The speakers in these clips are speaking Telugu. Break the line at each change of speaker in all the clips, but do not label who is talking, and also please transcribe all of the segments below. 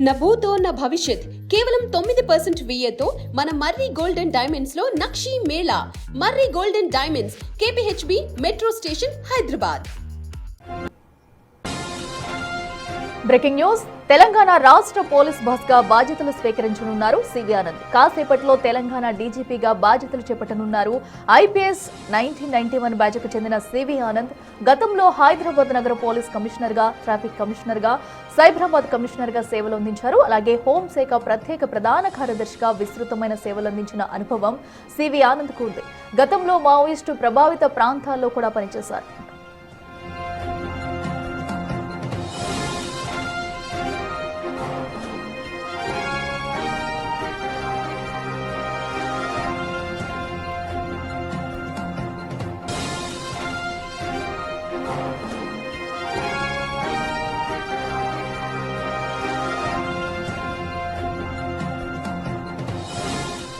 నభూతో నా భవిష్యత్ కేవలం 9% VAతో మన మర్రి గోల్డ్ అండ్ డైమండ్స్ లో నక్షి mela. Marri gold and diamonds, KPHB metro station, Hyderabad.
Breaking news. Telangana రాష్ట్ర పోలీస్ బస్ గా బాధ్యతలు స్వీకరించనున్నారు సివి ఆనంద్. కాసేపట్లో తెలంగాణ డీజీపీగా బాధ్యతలు చేపట్టనున్నారు. IPS 1991 బ్యాచ్కు చెందిన సివి ఆనంద్ గతంలో హైదరాబాద్ నగర పోలీస్ కమిషనర్ గా, ట్రాఫిక్ కమిషనర్ గా, సైబరాబాద్ కమిషనర్ గా సేవలు అందించారు. అలాగే హోంశాఖ ప్రత్యేక ప్రధాన కార్యదర్శిగా విస్తృతమైన సేవలు అందించిన అనుభవం సివి ఆనంద్ కు ఉంది. గతంలో మావోయిస్టు ప్రభావిత ప్రాంతాల్లో కూడా పనిచేశారు.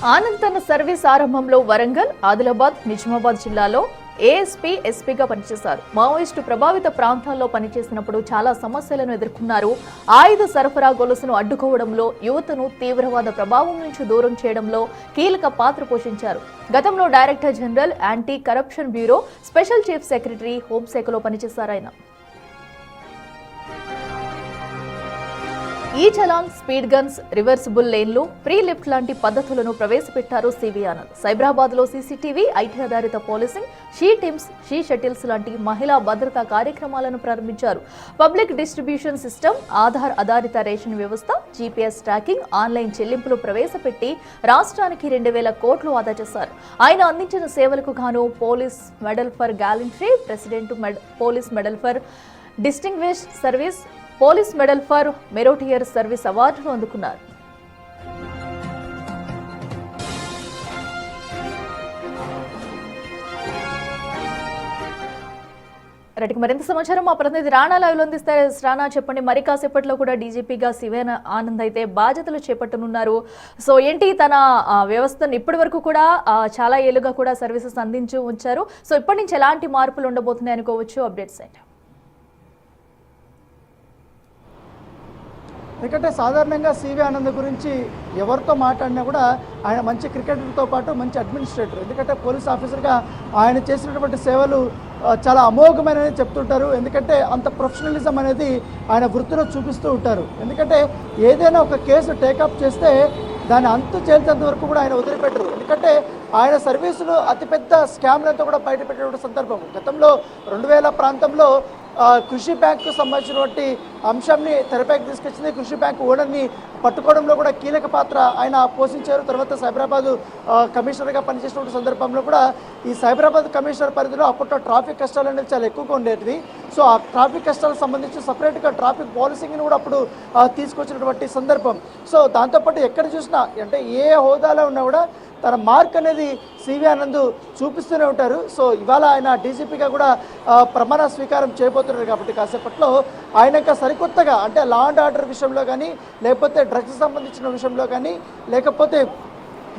ఆనంద్ తన సర్వీస్ ఆరంభంలో వరంగల్, ఆదిలాబాద్, నిజామాబాద్ జిల్లాలో ASP, SPగా పనిచేశారు. మావోయిస్టు ప్రభావిత ప్రాంతాల్లో పనిచేసినప్పుడు చాలా సమస్యలను ఎదుర్కొన్నారు. ఆయుధ సరఫరా గొలుసును అడ్డుకోవడంలో, యువతను తీవ్రవాద ప్రభావం నుంచి దూరం చేయడంలో కీలక పాత్ర పోషించారు. గతంలో director general, anti corruption bureau, special chief secretary, హోంశాఖలో పనిచేశారు. ఆయన e challan, speed guns, reversible లేన్లు, ప్రీ లిఫ్ట్ లాంటి పద్ధతులను ప్రవేశపెట్టారు సివి ఆనంద్. సైబరాబాద్ లో CCTV, IT ఆధారిత policing, she teams, she shuttles లాంటి మహిళా భద్రతా కార్యక్రమాలను ప్రారంభించారు. పబ్లిక్ డిస్ట్రిబ్యూషన్ సిస్టమ్, ఆధార్ ఆధారిత రేషన్ వ్యవస్థ, GPS ట్రాకింగ్, ఆన్లైన్ చెల్లింపులు ప్రవేశపెట్టి రాష్ట్రానికి 2000 కోట్లు ఆదా చేశారు. ఆయన అందించిన సేవలకు గాను police medal for gallantry, president police medal for distinguished service, police medal for meritorious service అవార్డును అందుకున్నారు. మరింత సమాచారం మా ప్రతినిధి రాణా లైవ్ లో అందిస్తారు. రాణా, చెప్పండి, మరి కాసేపట్లో కూడా డీజీపీగా సివి ఆనంద్ అయితే బాధ్యతలు చేపట్టనున్నారు. సో ఏంటి, తన వ్యవస్థను ఇప్పటి వరకు కూడా చాలా ఏళ్లుగా కూడా సర్వీసెస్ అందించి ఉంచారు. సో ఇప్పటి నుంచి ఎలాంటి మార్పులు ఉండబోతున్నాయి అనుకోవచ్చు? అప్డేట్స్ ఏంటి?
ఎందుకంటే సాధారణంగా సివి ఆనంద్ గురించి ఎవరితో మాట్లాడినా కూడా ఆయన మంచి క్రికెటర్తో పాటు మంచి అడ్మినిస్ట్రేటర్. ఎందుకంటే పోలీస్ ఆఫీసర్గా ఆయన చేసినటువంటి సేవలు చాలా అమోఘమైనవి చెప్తుంటారు. ఎందుకంటే అంత ప్రొఫెషనలిజం అనేది ఆయన వృత్తిలో చూపిస్తూ ఉంటారు. ఎందుకంటే ఏదైనా ఒక కేసు టేకప్ చేస్తే దాన్ని అంతు చేసేంత వరకు కూడా ఆయన వదిలిపెట్టరు. ఎందుకంటే ఆయన సర్వీసులు అతిపెద్ద స్కామ్లతో కూడా బయటపెట్టిన సందర్భం. గతంలో 2000 ప్రాంతంలో కృషి బ్యాంకు సంబంధించినటువంటి అంశాన్ని తెరపైకి తీసుకొచ్చింది. కృషి బ్యాంకు ఓనర్ని పట్టుకోవడంలో కూడా కీలక పాత్ర ఆయన పోషించారు. తర్వాత సైబరాబాద్ కమిషనర్గా పనిచేసినటువంటి సందర్భంలో కూడా ఈ సైబరాబాద్ కమిషనర్ పరిధిలో అప్పట్లో ట్రాఫిక్ కష్టాలు అనేది చాలా ఎక్కువగా ఉండేటివి. సో ఆ ట్రాఫిక్ కష్టాలకు సంబంధించి సపరేట్గా ట్రాఫిక్ పాలసీని కూడా అప్పుడు తీసుకొచ్చినటువంటి సందర్భం. సో దాంతోపాటు ఎక్కడ చూసినా అంటే ఏ హోదాలో ఉన్నా కూడా తన మార్క్ అనేది సివి ఆనంద్ చూపిస్తూనే ఉంటారు. సో ఇవాళ ఆయన డీజీపీగా కూడా ప్రమాణ స్వీకారం చేయబోతున్నారు. కాబట్టి కాసేపట్లో ఆయన ఇంకా సరికొత్తగా అంటే లా అండ్ ఆర్డర్ విషయంలో కానీ, లేకపోతే డ్రగ్స్ సంబంధించిన విషయంలో కానీ, లేకపోతే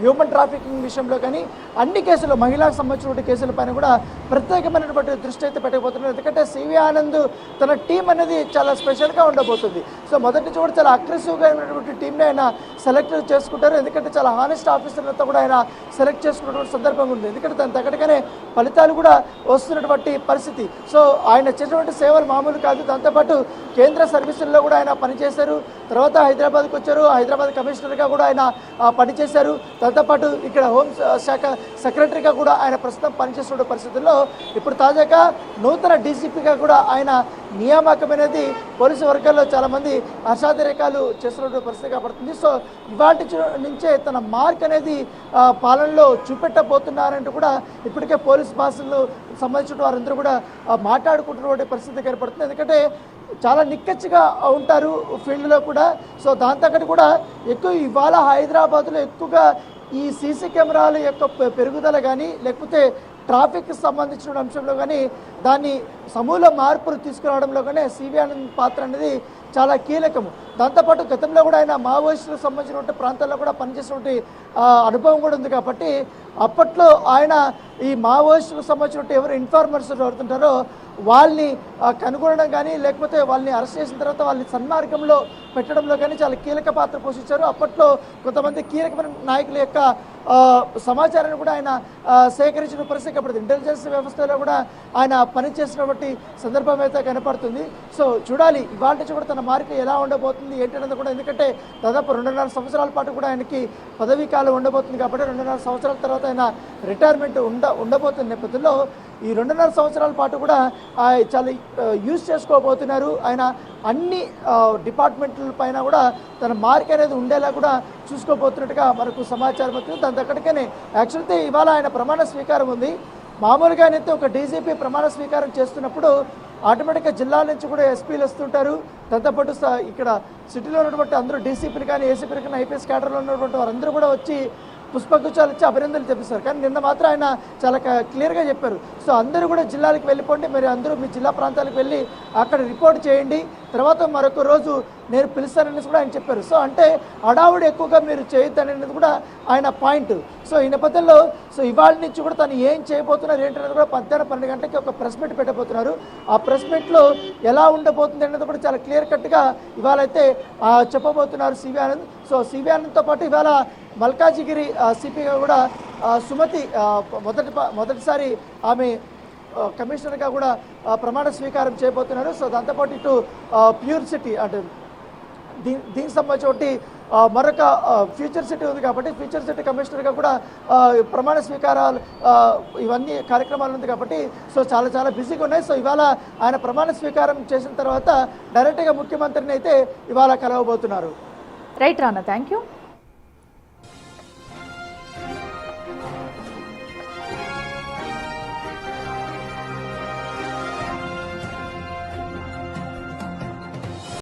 హ్యూమన్ ట్రాఫికింగ్ విషయంలో కానీ అన్ని కేసులు, మహిళలకు సంబంధించిన కేసులపైన కూడా ప్రత్యేకమైనటువంటి దృష్టి అయితే పెట్టకపోతున్నారు. ఎందుకంటే సివి ఆనంద్ తన టీం అనేది చాలా స్పెషల్గా ఉండబోతుంది. సో మొదటి నుంచి కూడా చాలా అగ్రెసివ్గా ఉన్నటువంటి టీంని ఆయన సెలెక్ట్ చేసుకుంటారు. ఎందుకంటే చాలా హానెస్ట్ ఆఫీసర్లతో కూడా ఆయన సెలెక్ట్ చేసుకున్నటువంటి సందర్భం ఉంది. ఎందుకంటే దాని తగ్గట్టుగానే ఫలితాలు కూడా వస్తున్నటువంటి పరిస్థితి. సో ఆయన చేసినటువంటి సేవలు మామూలు కాదు. దాంతోపాటు కేంద్ర సర్వీసుల్లో కూడా ఆయన పనిచేశారు. తర్వాత హైదరాబాద్కి వచ్చారు. హైదరాబాద్ కమిషనర్గా కూడా ఆయన పనిచేశారు. దాంతోపాటు ఇక్కడ హోం శాఖ సెక్రటరీగా కూడా ఆయన ప్రస్తుతం పనిచేస్తున్న పరిస్థితుల్లో ఇప్పుడు తాజాగా నూతన డీజీపీగా కూడా ఆయన నియామకం అనేది పోలీసు వర్గాల్లో చాలామంది హర్షాతిరేకాలు చేస్తున్న పరిస్థితి కాబడుతుంది. సో ఇవాటి నుంచే తన మార్క్ అనేది పాలనలో చూపెట్టబోతున్నారంటూ కూడా ఇప్పటికే పోలీస్ బాసులు సంబంధించిన వారందరూ కూడా మాట్లాడుకుంటున్నటువంటి పరిస్థితి ఏర్పడుతుంది. ఎందుకంటే చాలా నిక్కచ్చిగా ఉంటారు ఫీల్డ్లో కూడా. సో దాంతో కూడా ఎక్కువ ఇవాళ హైదరాబాద్లో ఎక్కువగా ఈ సీసీ కెమెరాల యొక్క పెరుగుదల కానీ, లేకపోతే ట్రాఫిక్ సంబంధించిన అంశంలో కానీ దాన్ని సమూల మార్పులు తీసుకురావడంలో కానీ సివి ఆనంద్ పాత్ర అనేది చాలా కీలకము. దాంతోపాటు గతంలో కూడా ఆయన మావోయిస్టులకు సంబంధించినటువంటి ప్రాంతాల్లో కూడా పనిచేసినటువంటి అనుభవం కూడా ఉంది కాబట్టి అప్పట్లో ఆయన ఈ మావోయిస్టులకు సంబంధించినటువంటి ఎవరు ఇన్ఫార్మర్స్ ఎవరుతుంటారో వాళ్ళని కనుగొనడం కానీ లేకపోతే వాళ్ళని అరెస్ట్ చేసిన తర్వాత వాళ్ళని సన్మార్గంలో పెట్టడంలో కానీ చాలా కీలక పాత్ర పోషించారు. అప్పట్లో కొంతమంది కీలకమైన నాయకుల యొక్క సమాచారాన్ని కూడా ఆయన సేకరించిన పరిస్థితి అప్పుడు ఇంటెలిజెన్స్ వ్యవస్థలో కూడా ఆయన పనిచేసినటువంటి సందర్భం అయితే కనపడుతుంది. సో చూడాలి ఇవాళ నుంచి కూడా తన మార్పు ఎలా ఉండబోతుంది ఏంటనేది కూడా, ఎందుకంటే దాదాపు 2.5 సంవత్సరాల పాటు కూడా ఆయనకి పదవీ కాలం ఉండబోతుంది కాబట్టి 2.5 సంవత్సరాల తర్వాత ఆయన రిటైర్మెంట్ ఉండబోతున్న నేపథ్యంలో ఈ 2.5 సంవత్సరాల పాటు కూడా చాలా యూజ్ చేసుకోబోతున్నారు. ఆయన అన్ని డిపార్ట్మెంట్ల పైన కూడా తన మార్క్ అనేది ఉండేలా కూడా చూసుకోబోతున్నట్టుగా మనకు సమాచారం వచ్చింది. దాని దగ్గరకనే యాక్చువల్గా ఇవాళ ఆయన ప్రమాణ స్వీకారం ఉంది. మామూలుగా అయితే ఒక డీజీపీ ప్రమాణ స్వీకారం చేస్తున్నప్పుడు ఆటోమేటిక్గా జిల్లాల నుంచి కూడా ఎస్పీలు వస్తుంటారు. దాంతోపాటు ఇక్కడ సిటీలో ఉన్నటువంటి అందరూ డీసీపీలు కానీ ఏసీపీలు కానీ ఐపీఎస్ క్యాడర్లో ఉన్నటువంటి వారందరూ కూడా వచ్చి పుష్పగుచ్చాలు ఇచ్చి అభినందనలు తెప్పిస్తారు. కానీ నిన్న మాత్రం ఆయన చాలా క్లియర్గా చెప్పారు, సో అందరూ కూడా జిల్లాలకు వెళ్ళిపోండి, మరి అందరూ మీ జిల్లా ప్రాంతాలకు వెళ్ళి అక్కడ రిపోర్ట్ చేయండి, తర్వాత మరొక రోజు నేను పిలుస్తాననేసి కూడా ఆయన చెప్పారు. సో అంటే హడావుడి ఎక్కువగా మీరు చేయొద్దనేది కూడా ఆయన పాయింట్. సో ఈ నేపథ్యంలో ఇవాళ నుంచి కూడా తను ఏం చేయబోతున్నారు ఏంటనేది కూడా 12 గంటలకి ఒక ప్రెస్ మీట్ పెట్టబోతున్నారు. ఆ ప్రెస్ మీట్లో ఎలా ఉండబోతుంది అనేది కూడా చాలా క్లియర్ కట్గా ఇవాళ అయితే చెప్పబోతున్నారు సివి ఆనంద్. సో సివి ఆనంద్తో పాటు ఇవాళ మల్కాజిగిరి సిపిగా కూడా సుమతి మొదటిసారి ఆమె కమిషనర్గా కూడా ప్రమాణ స్వీకారం చేయబోతున్నారు. సో దాంతోపాటు ఇటు ప్యూర్ సిటీ అంటే దీనికి సంబంధించి మరొక ఫ్యూచర్ సిటీ ఉంది కాబట్టి ఫ్యూచర్ సిటీ కమిషనర్గా కూడా ప్రమాణ స్వీకారాలు ఇవన్నీ కార్యక్రమాలు ఉంది కాబట్టి సో చాలా బిజీగా ఉన్నాయి. సో ఇవాళ ఆయన ప్రమాణ స్వీకారం చేసిన తర్వాత డైరెక్ట్గా ముఖ్యమంత్రిని అయితే ఇవాళ కలవబోతున్నారు.
Right Rana, thank you.